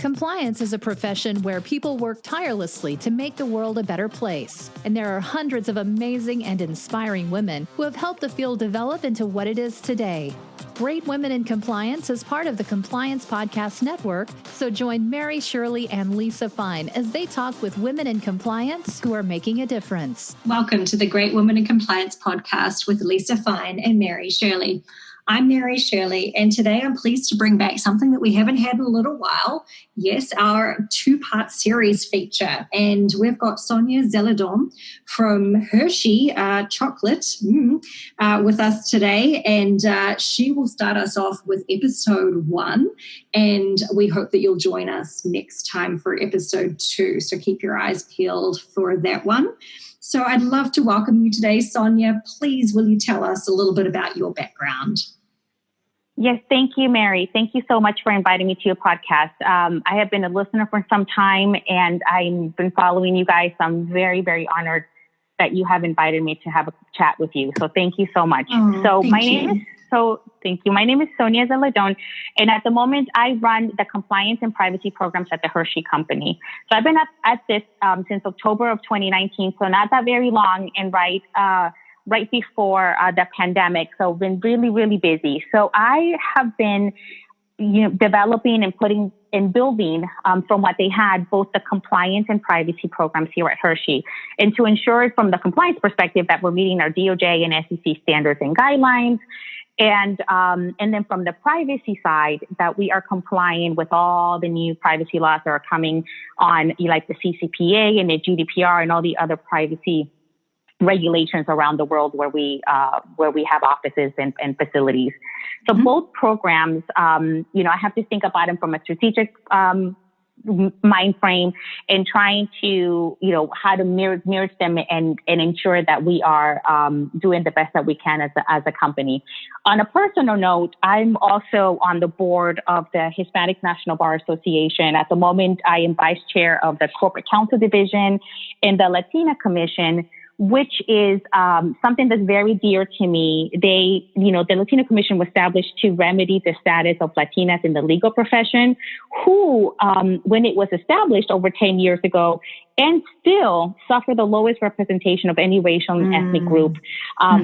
Compliance is a profession where people work tirelessly to make the world a better place. And there are hundreds of amazing and inspiring women who have helped the field develop into what it is today. Great Women in Compliance is part of the Compliance Podcast Network, so join Mary, Shirley, and Lisa Fine as they talk with women in compliance who are making a difference. Welcome to the Great Women in Compliance Podcast with Lisa Fine and Mary Shirley. I'm Mary Shirley, and today I'm pleased to bring back something that we haven't had in a little while. Yes, our two-part series feature. And we've got Sonia Zeledon from Hershey Chocolate with us today. And she will start us off with episode 1. And we hope that you'll join us next time for episode 2. So keep your eyes peeled for that one. So I'd love to welcome you today, Sonia. Please, will you tell us a little bit about your background? Yes, thank you, Mary. Thank you so much for inviting me to your podcast. I have been a listener for some time, and I've been following you guys. So I'm very, very honored that you have invited me to have a chat with you. So thank you so much. Thank you. My name is Sonia Zeledon, and at the moment, I run the compliance and privacy programs at the Hershey company. So I've been at this since October of 2019, so not that very long, and right before the pandemic. So I've been really, really busy. So I have been, developing and putting and building from what they had, both the compliance and privacy programs here at Hershey, and to ensure from the compliance perspective that we're meeting our DOJ and SEC standards and guidelines. And then from the privacy side, that we are complying with all the new privacy laws that are coming on, like the CCPA and the GDPR and all the other privacy regulations around the world where we have offices and facilities. So both programs, I have to think about them from a strategic mind frame and trying to, how to merge them and ensure that we are doing the best that we can as a company. On a personal note, I'm also on the board of the Hispanic National Bar Association. At the moment, I am vice chair of the Corporate Counsel Division and the Latina Commission, which is something that's very dear to me. The Latina Commission was established to remedy the status of Latinas in the legal profession, who, when it was established over 10 years ago, and still suffer the lowest representation of any racial and ethnic group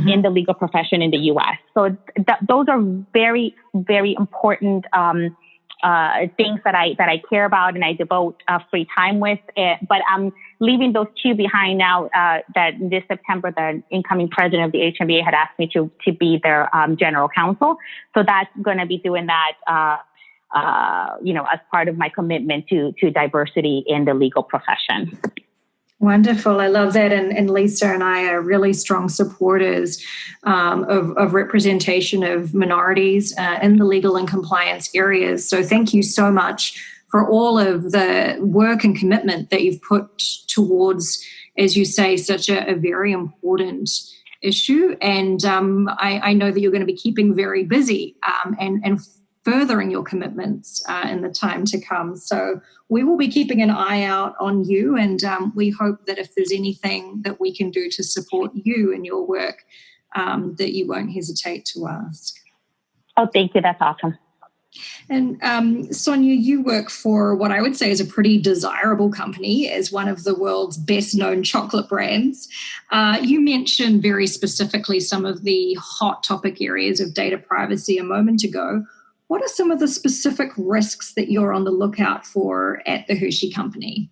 in the legal profession in the U.S. So those are very, very important things that I care about and I devote free time with. But I'm leaving those two behind now that this September, the incoming president of the HNBA had asked me to be their general counsel. So that's going to be doing that, as part of my commitment to diversity in the legal profession. Wonderful. I love that. And Lisa and I are really strong supporters of representation of minorities in the legal and compliance areas. So thank you so much for all of the work and commitment that you've put towards, as you say, such a very important issue. And I know that you're going to be keeping very busy and furthering your commitments in the time to come. So we will be keeping an eye out on you, and we hope that if there's anything that we can do to support you in your work, that you won't hesitate to ask. Oh, thank you. That's awesome. And Sonia, you work for what I would say is a pretty desirable company as one of the world's best known chocolate brands. You mentioned very specifically some of the hot topic areas of data privacy a moment ago. What are some of the specific risks that you're on the lookout for at the Hershey company?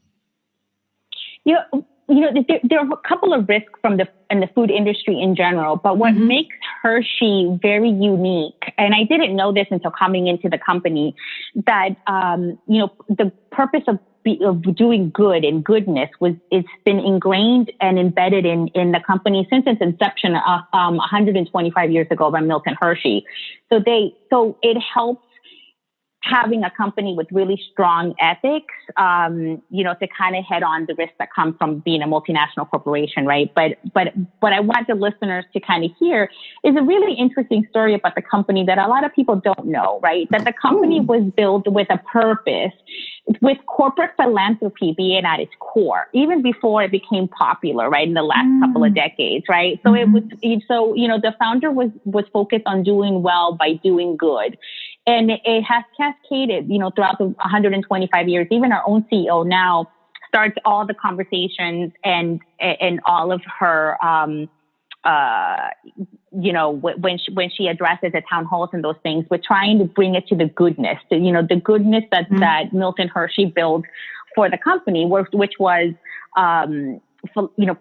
There are a couple of risks in the food industry in general, but what makes Hershey very unique, and I didn't know this until coming into the company, that the purpose of doing good and goodness it's been ingrained and embedded in the company since its inception 125 years ago by Milton Hershey. So it helps having a company with really strong ethics, to kind of head on the risks that come from being a multinational corporation, right? But what I want the listeners to kind of hear is a really interesting story about the company that a lot of people don't know, right? That the company was built with a purpose, with corporate philanthropy being at its core, even before it became popular, right? In the last couple of decades, right? So the founder was focused on doing well by doing good. And it has cascaded, throughout the 125 years. Even our own CEO now starts all the conversations and all of her, when she addresses the town halls and those things, we're trying to bring it to the goodness, the goodness that Milton Hershey built for the company, which was,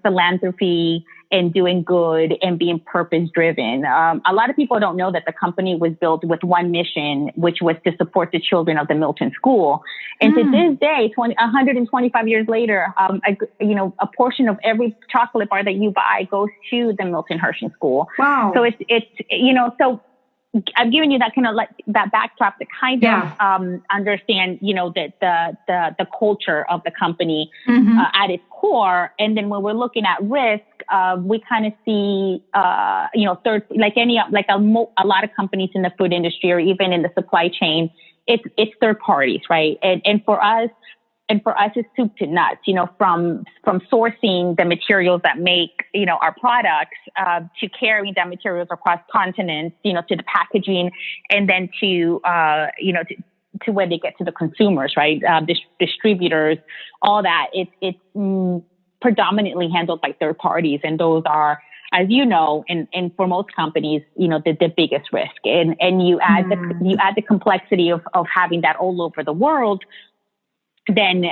philanthropy and doing good and being purpose driven. A lot of people don't know that the company was built with one mission, which was to support the children of the Milton School. And to this day, 125 years later, a portion of every chocolate bar that you buy goes to the Milton Hershey School. Wow. So so I've given you that kind of like that backdrop to kind of understand, the culture of the company at its core. And then when we're looking at risk, we kind of see, a lot of companies in the food industry or even in the supply chain, it's third parties, right? And for us, it's soup to nuts, from sourcing the materials that make, our products, to carrying the materials across continents, to the packaging, and then to when they get to the consumers, right? Distributors, all that. It's predominantly handled by third parties. And those are, as you know, and for most companies, the biggest risk. And you add the complexity of having that all over the world, then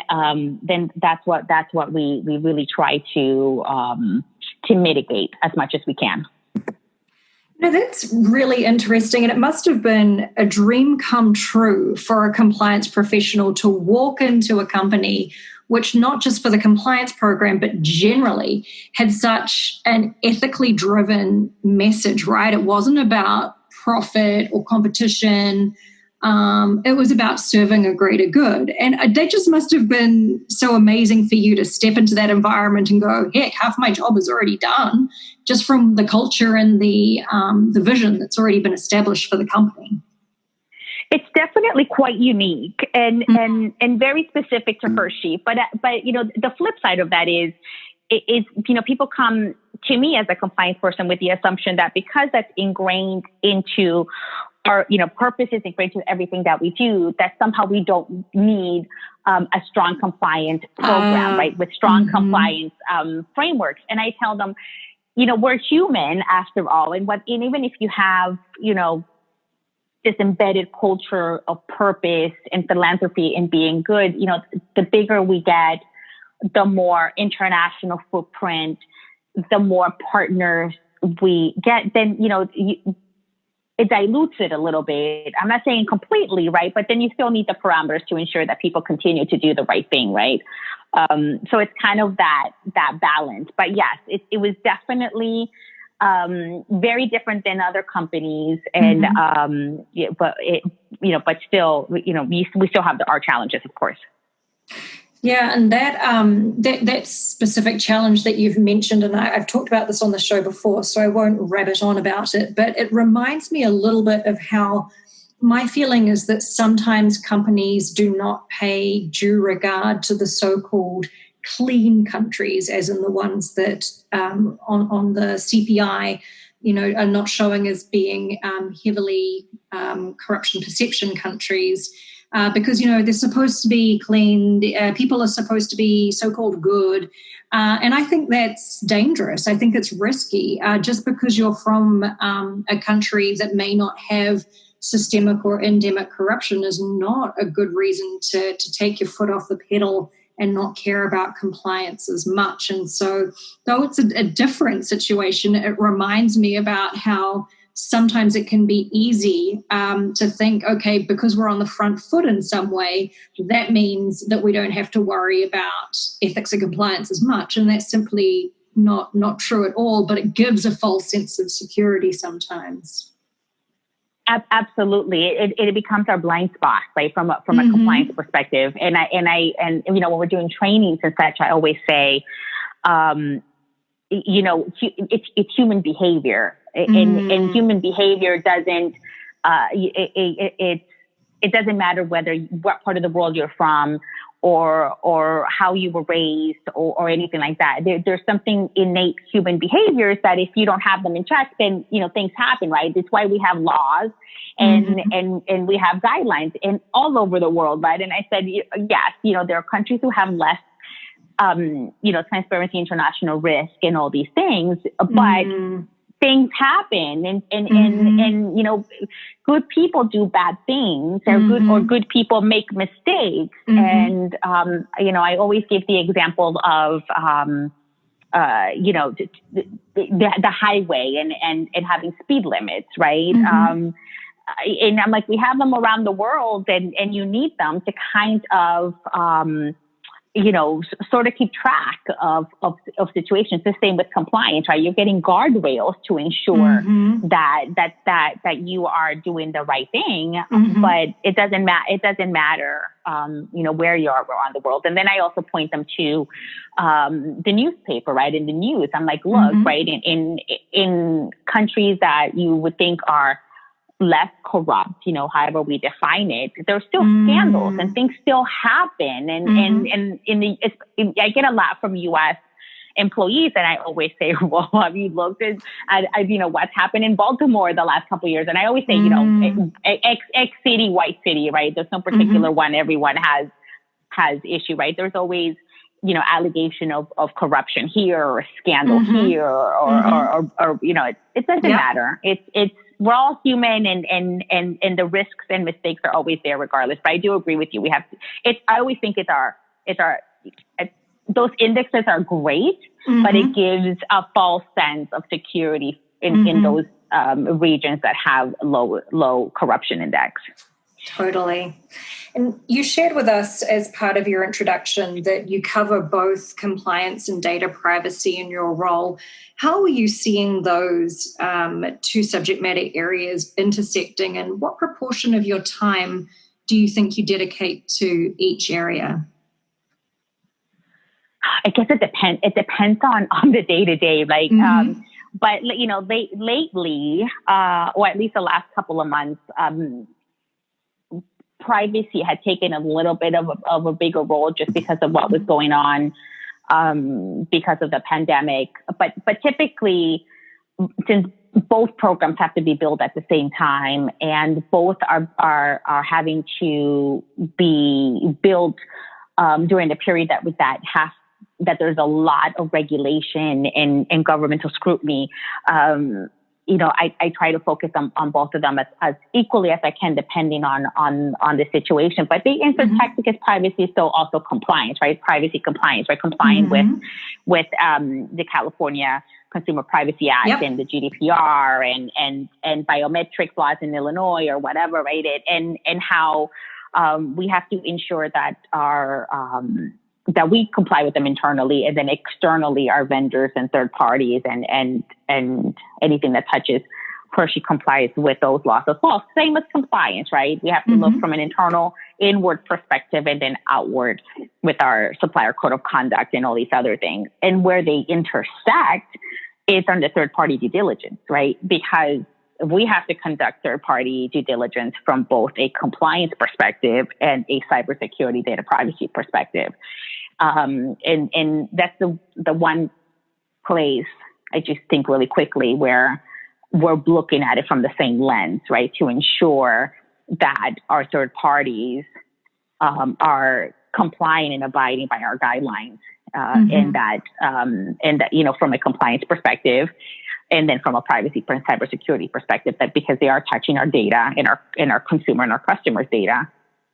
that's what we really try to mitigate as much as we can. No, that's really interesting. And it must have been a dream come true for a compliance professional to walk into a company which, not just for the compliance program, but generally had such an ethically driven message, right? It wasn't about profit or competition. It was about serving a greater good. And that just must have been so amazing for you to step into that environment and go, heck, half my job is already done, just from the culture and the vision that's already been established for the company. It's definitely quite unique and very specific to Hershey. But the flip side of that is people come to me as a compliance person with the assumption that because that's ingrained into our, purpose is ingrained into everything that we do, that somehow we don't need a strong compliance program, right? With strong compliance frameworks. And I tell them, we're human after all. And even if you have, this embedded culture of purpose and philanthropy and being good, the bigger we get, the more international footprint, the more partners we get, then, it dilutes it a little bit. I'm not saying completely, right? But then you still need the parameters to ensure that people continue to do the right thing, right? So it's kind of that balance. But yes, it was definitely very different than other companies, and but still, we still have our challenges, of course. Yeah, and that specific challenge that you've mentioned, and I've talked about this on the show before, so I won't rabbit on about it, but it reminds me a little bit of how my feeling is that sometimes companies do not pay due regard to the so-called clean countries, as in the ones that on the CPI, are not showing as being heavily corruption perception countries. Because, they're supposed to be clean, people are supposed to be so-called good. And I think that's dangerous. I think it's risky. Just because you're from a country that may not have systemic or endemic corruption is not a good reason to take your foot off the pedal and not care about compliance as much. And so, though it's a different situation, it reminds me about how sometimes it can be easy to think, okay, because we're on the front foot in some way, that means that we don't have to worry about ethics and compliance as much. And that's simply not true at all, but it gives a false sense of security sometimes. Absolutely. It becomes our blind spot, right? From a compliance perspective. And when we're doing trainings and such, I always say, it's human behavior. And human behavior doesn't, it's it doesn't matter what part of the world you're from or how you were raised or anything like that. There's something innate human behaviors that if you don't have them in check, then, things happen, right? It's why we have laws and we have guidelines all over the world, right? And I said, yes, there are countries who have less, transparency, international risk and all these things, but things happen and good people do bad things or good people make mistakes. And, I always give the example of, the highway and having speed limits, right? And I'm like, we have them around the world and you need them to kind of, sort of keep track of situations. The same with compliance, right? You're getting guardrails to ensure that you are doing the right thing, but it doesn't matter, where you are around the world. And then I also point them to the newspaper, right? In the news, I'm like, look, right, in countries that you would think are less corrupt, however we define it, there's still scandals and things still happen. And I get a lot from U.S. employees, and I always say, well, have you looked at what's happened in Baltimore the last couple of years? And I always say, X city, white city, right? There's no particular one. Everyone has issue, right? There's always, allegation of corruption here or scandal here or it doesn't matter. We're all human and the risks and mistakes are always there regardless. But I do agree with you. I always think those indexes are great, but it gives a false sense of security in those regions that have low corruption index. Totally. And you shared with us as part of your introduction that you cover both compliance and data privacy in your role. How are you seeing those two subject matter areas intersecting, and what proportion of your time do you think you dedicate to each area? I guess it depends. It depends on the day to day, like, but lately, or at least the last couple of months, privacy had taken a little bit of a bigger role just because of what was going on, because of the pandemic. But typically, since both programs have to be built at the same time, and both are having to be built during the period that there's a lot of regulation and governmental scrutiny. I try to focus on both of them as equally as I can, depending on the situation. But they intersect because privacy is still also compliance, right? Privacy compliance, right? Complying with the California Consumer Privacy Act and the GDPR and biometric laws in Illinois or whatever, right? And how we have to ensure that that we comply with them internally, and then externally our vendors and third parties and anything that touches Hershey complies with those laws as well. Same with compliance, right? We have to look from an internal inward perspective and then outward with our supplier code of conduct and all these other things. And where they intersect is on the third party due diligence, right? Because we have to conduct third party due diligence from both a compliance perspective and a cybersecurity data privacy perspective. And that's the one place I just think really quickly where we're looking at it from the same lens, right? To ensure that our third parties are complying and abiding by our guidelines, and that from a compliance perspective, and then from a privacy and cybersecurity perspective, that because they are touching our data and our consumer and our customers' data.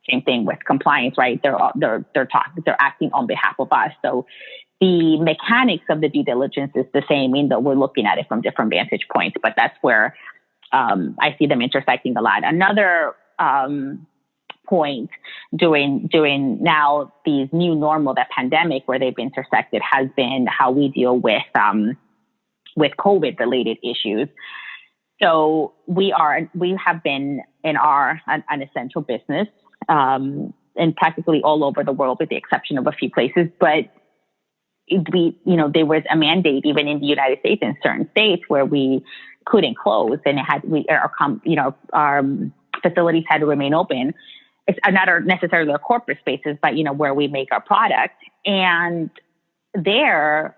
Same thing with compliance, right? They're acting on behalf of us. So the mechanics of the due diligence is the same, even though we're looking at it from different vantage points. But that's where I see them intersecting a lot. Another point during now these new normal, that pandemic, where they've intersected, has been how we deal with COVID related issues. So we have been an essential business, and practically all over the world, with the exception of a few places. But there was a mandate even in the United States, in certain states, where we couldn't close, and our facilities had to remain open. it's not necessarily our corporate spaces, but, where we make our product. And there,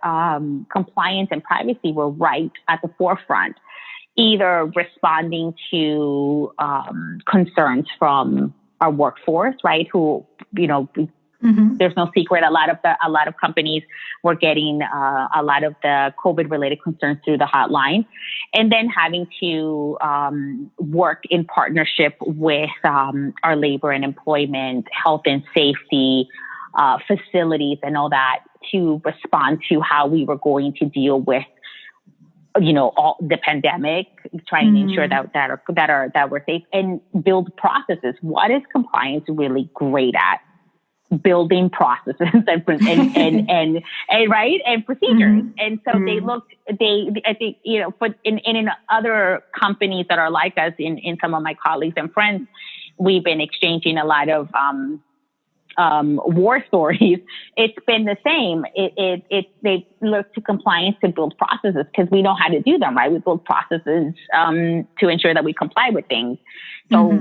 compliance and privacy were right at the forefront, either responding to concerns from our workforce, right? Who, there's no secret. A lot of companies were getting a lot of the COVID related concerns through the hotline, and then having to work in partnership with our labor and employment, health and safety, facilities, and all that to respond to how we were going to deal with all the pandemic, trying to ensure that we're safe and build processes. What is compliance really great at? Building processes and right and procedures. And so I think, in other companies that are like us, in some of my colleagues and friends, we've been exchanging a lot of war stories. It's been the same. They look to compliance to build processes because we know how to do them, right? We build processes to ensure that we comply with things. So,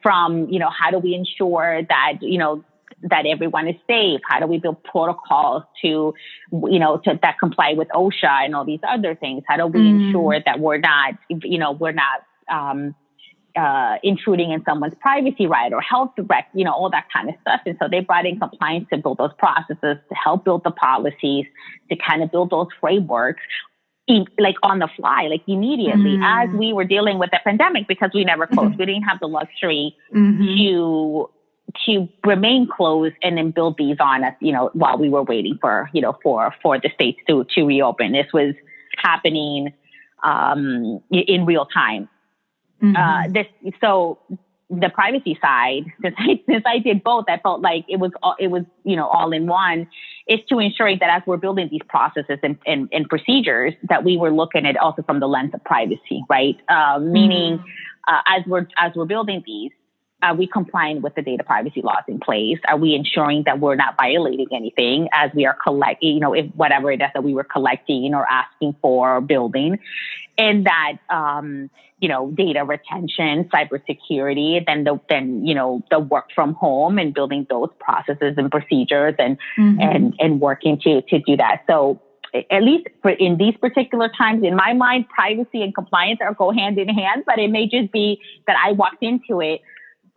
from how do we ensure that that everyone is safe? How do we build protocols to that comply with OSHA and all these other things? How do we ensure that we're not intruding in someone's privacy right or health direct, all that kind of stuff. And so they brought in compliance to build those processes, to help build the policies, to kind of build those frameworks, like on the fly, like immediately as we were dealing with the pandemic, because we never closed. We didn't have the luxury to remain closed and then build these on us, while we were waiting for the states to reopen. This was happening in real time. So the privacy side, since I did both, I felt like it was all in one, is to ensuring that as we're building these processes and procedures, that we were looking at also from the lens of privacy, right? Meaning, as we're building these, are we complying with the data privacy laws in place? Are we ensuring that we're not violating anything as we are collecting, if whatever it is that we were collecting or asking for or building? And that, data retention, cybersecurity, then the work from home and building those processes and procedures and working to do that. So at least in these particular times, in my mind, privacy and compliance go hand in hand, but it may just be that I walked into it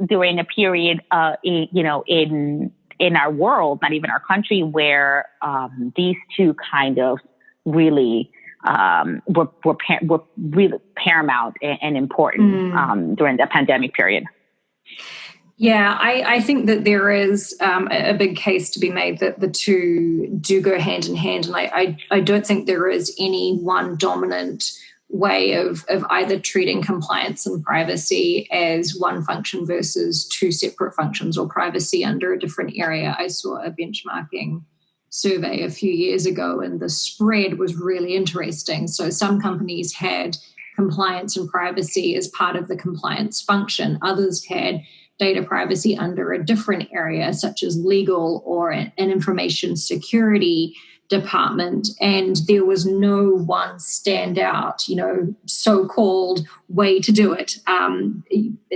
during a period, in our world, not even our country, where these two kind of really were really paramount and important during the pandemic period. Yeah, I think that there is a big case to be made that the two do go hand in hand, and I don't think there is any one dominant way of either treating compliance and privacy as one function versus two separate functions, or privacy under a different area. I saw a benchmarking survey a few years ago, and the spread was really interesting. So some companies had compliance and privacy as part of the compliance function. Others had data privacy under a different area, such as legal or an information security department, and there was no one standout, so-called way to do it.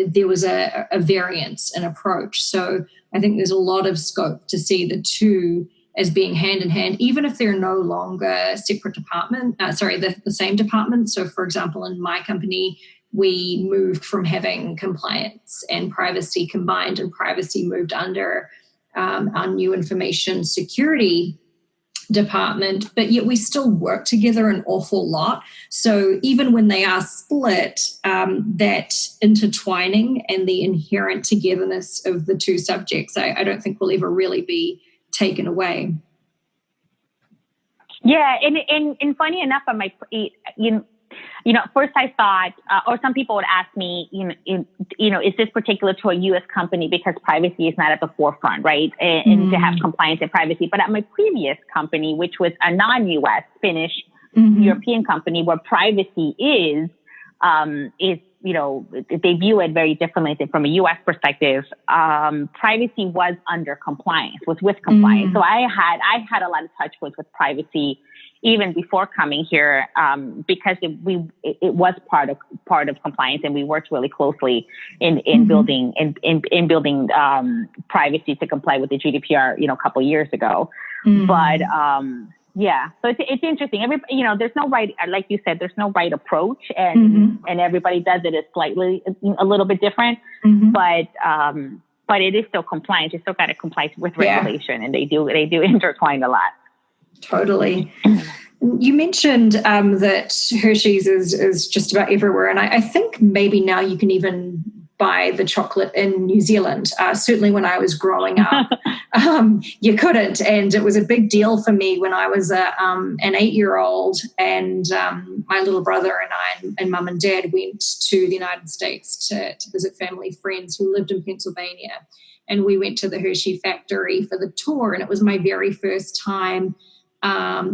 There was a variance in approach. So I think there's a lot of scope to see the two as being hand in hand, even if they're no longer separate the same department. So for example, in my company, we moved from having compliance and privacy combined, and privacy moved under our new information security department, but yet we still work together an awful lot. So even when they are split, that intertwining and the inherent togetherness of the two subjects, I don't think will ever really be taken away. Yeah, and funny enough, first I thought, or some people would ask me, is this particular to a U.S. company because privacy is not at the forefront, right? And to have compliance and privacy. But at my previous company, which was a non-U.S. Finnish European company, where privacy is they view it very differently from a U.S. perspective. Privacy was with compliance. So I had a lot of touch points with privacy even before coming here, because it was part of compliance, and we worked really closely in building privacy to comply with the GDPR, a couple of years ago. But yeah, so it's interesting. There's no right, like you said, there's no right approach, and everybody does it a little bit different. But it is still compliance. You still got to comply with regulation, and they do intertwine a lot. Totally. You mentioned that Hershey's is just about everywhere, and I think maybe now you can even buy the chocolate in New Zealand. Certainly when I was growing up, you couldn't, and it was a big deal for me when I was an 8-year-old, and my little brother and I and mum and dad went to the United States to visit family friends who lived in Pennsylvania, and we went to the Hershey factory for the tour, and it was my very first time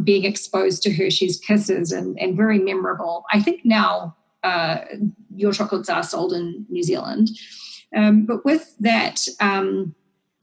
being exposed to Hershey's Kisses, and very memorable. I think now your chocolates are sold in New Zealand, but with that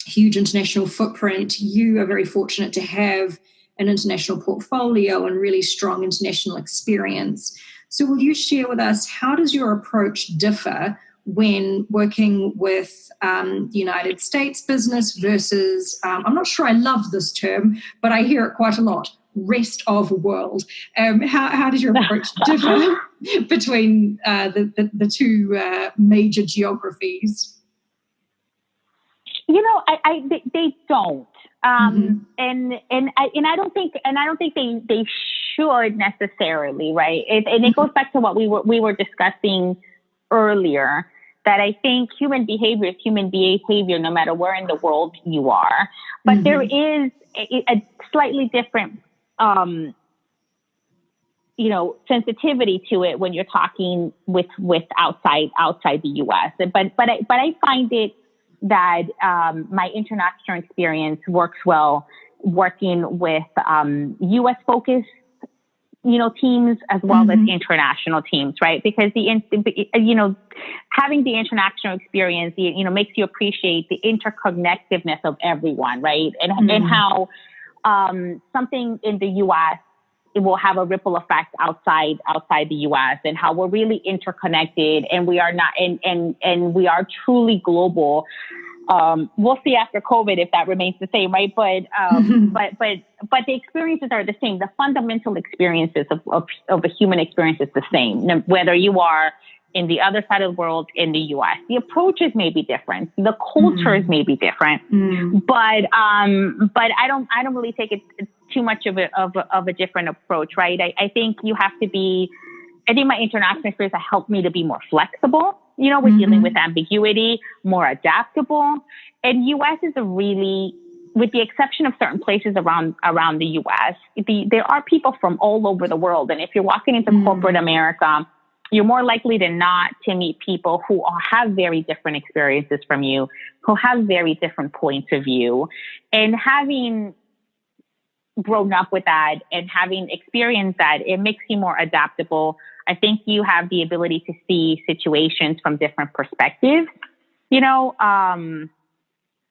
huge international footprint, you are very fortunate to have an international portfolio and really strong international experience. So will you share with us, how does your approach differ when working with the United States business versus, I'm not sure I love this term, but I hear it quite a lot, rest of world. How does your approach differ between the two major geographies? They don't. And I don't think they should necessarily, right? And it goes back to what we were discussing earlier, that I think human behavior is human behavior no matter where in the world you are. But there is a slightly different sensitivity to it when you're talking with outside the US. But I find it that my international experience works well working with US focused teams as well as international teams, right? Because having the international experience, makes you appreciate the interconnectedness of everyone, right? And how something in the U.S. it will have a ripple effect outside the U.S. and how we're really interconnected, and we are not, and we are truly global. We'll see after COVID if that remains the same, right? But the experiences are the same. The fundamental experiences of a human experience is the same, whether you are in the other side of the world, in the U.S. The approaches may be different, the cultures may be different, but I don't really take it too much of a different approach, right? I think you have to be. I think my international experience has helped me to be more flexible, with dealing with ambiguity, more adaptable. And U.S. is with the exception of certain places around the U.S., there are people from all over the world. And if you're walking into corporate America, you're more likely than not to meet people who have very different experiences from you, who have very different points of view. And having grown up with that and having experienced that, it makes you more adaptable. I think you have the ability to see situations from different perspectives.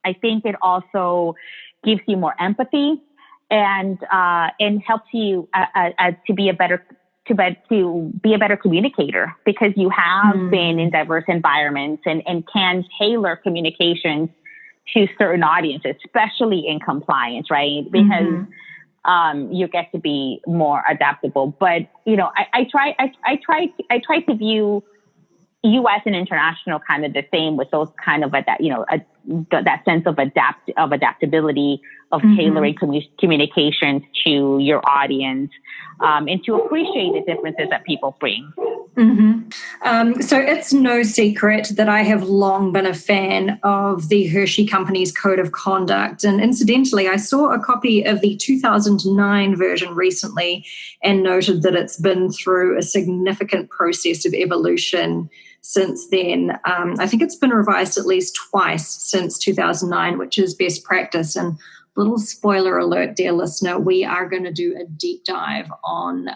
I think it also gives you more empathy and helps you to be a better communicator, because you have been in diverse environments and can tailor communications to certain audiences, especially in compliance, right? Because you get to be more adaptable. But I try to view U.S. and international kind of the same, with those kind of that sense of adaptability, of tailoring communications to your audience, and to appreciate the differences that people bring. So it's no secret that I have long been a fan of the Hershey Company's Code of Conduct. And incidentally, I saw a copy of the 2009 version recently and noted that it's been through a significant process of evolution since then. I think it's been revised at least twice since 2009, which is best practice. And little spoiler alert, dear listener, we are going to do a deep dive on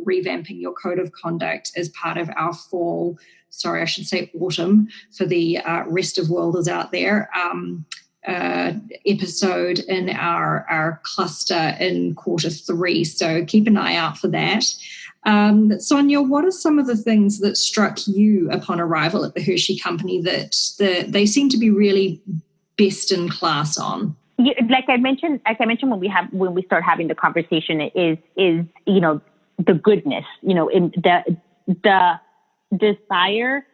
revamping your code of conduct as part of our fall sorry, I should say autumn for the rest of worlders out there, episode in our cluster in Q3. So keep an eye out for that. Sonia, what are some of the things that struck you upon arrival at the Hershey company that they seem to be really best in class on? Yeah, like I mentioned when we start having the conversation is the goodness, in the desire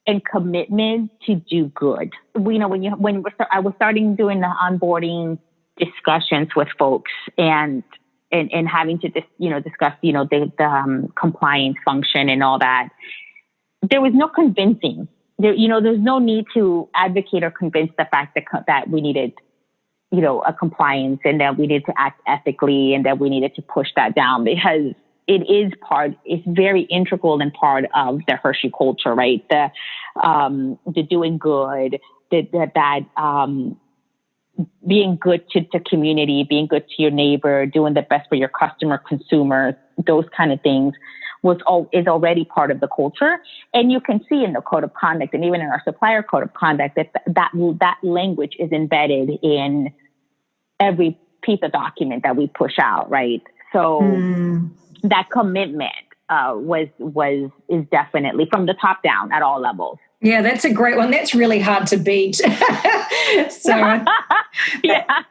and commitment to do good. I was starting doing the onboarding discussions with folks and having to discuss the compliance function and all that. There was no convincing. There's no need to advocate or convince the fact that we needed a compliance and that we needed to act ethically and that we needed to push that down, because it's very integral and part of the Hershey culture, right? The doing good, that being good to the community, being good to your neighbor, doing the best for your customer, consumers, those kind of things is already part of the culture. And you can see in the code of conduct and even in our supplier code of conduct that language is embedded in every piece of document that we push out, right? So that commitment is definitely from the top down at all levels. Yeah, that's a great one. That's really hard to beat. So yeah.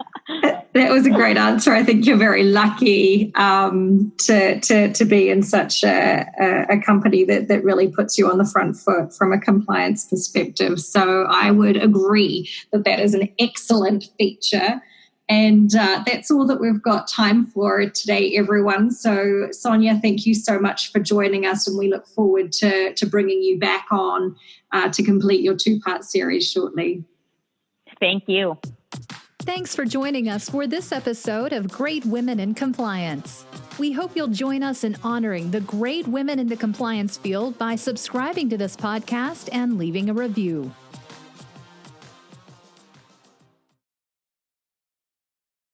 That was a great answer. I think you're very lucky to be in such a company that really puts you on the front foot from a compliance perspective. So I would agree that is an excellent feature. And that's all that we've got time for today, everyone. So, Sonia, thank you so much for joining us, and we look forward to bringing you back on to complete your 2-part series shortly. Thank you. Thanks for joining us for this episode of Great Women in Compliance. We hope you'll join us in honoring the great women in the compliance field by subscribing to this podcast and leaving a review.